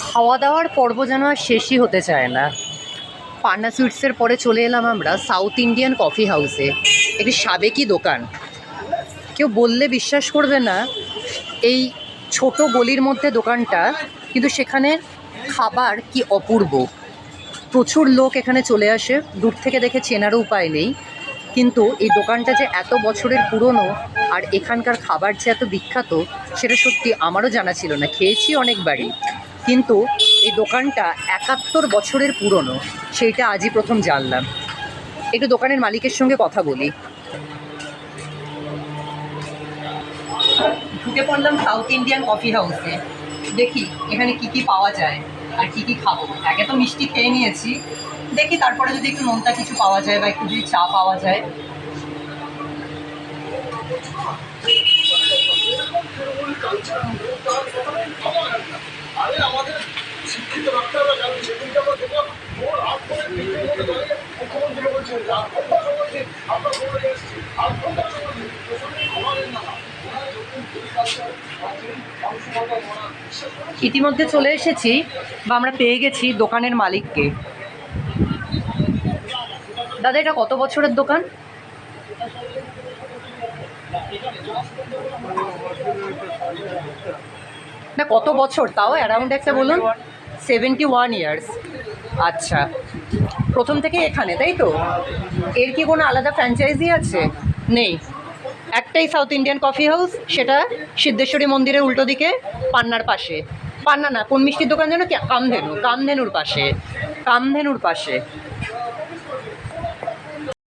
খাওয়া দাওয়ার পর্ব যেন আর শেষই হতে চায় না। পান্না সুইটসের পরে চলে এলাম আমরা সাউথ ইন্ডিয়ান কফি হাউসে, একটি সাবেকি দোকান। কেউ বললে বিশ্বাস করবে না, এই ছোট গলির মধ্যে দোকানটা, কিন্তু সেখানে খাবার কি অপূর্ব। প্রচুর লোক এখানে চলে আসে, দূর থেকে দেখে চেনারও উপায় নেই। কিন্তু এই দোকানটা যে এত বছরের পুরনো আর এখানকার খাবার যে এত বিখ্যাত, সেটা সত্যি আমারও জানা ছিল না। খেয়েছি অনেকবারই, কিন্তু এই দোকানটা 71 বছরের পুরনো, সেইটা আজই প্রথম জানলাম। একটু দোকানের মালিকের সঙ্গে কথা বলি। ঢুকে পড়লাম সাউথ ইন্ডিয়ান কফি হাউসে, দেখি এখানে কি কি পাওয়া যায় আর কি কি খাবো। আগে তো মিষ্টি খেয়ে নিয়েছি, দেখি তারপরে যদি একটু নোনতা কিছু পাওয়া যায় বা একটু যদি চা পাওয়া যায়। ইতিমধ্যে চলে এসেছি বা আমরা পেয়ে গেছি দোকানের মালিককে। দাদা, এটা কত বছরের দোকান? না, কত বছর তাও অ্যারাউন্ড একটা বলুন। 71 ইয়ার্স। আচ্ছা, প্রথম থেকে এখানে, তাই তো? এর কি কোনো আলাদা ফ্র্যাঞ্চাইজি আছে? নেই, একটাই সাউথ ইন্ডিয়ান কফি হাউস, সেটা সিদ্ধেশ্বরী মন্দিরের উল্টো দিকে পান্নার পাশে। পান্না না, কোন মিষ্টির দোকান যেন? কামধেনু, কামধেনুর পাশে। কামধেনুর পাশে।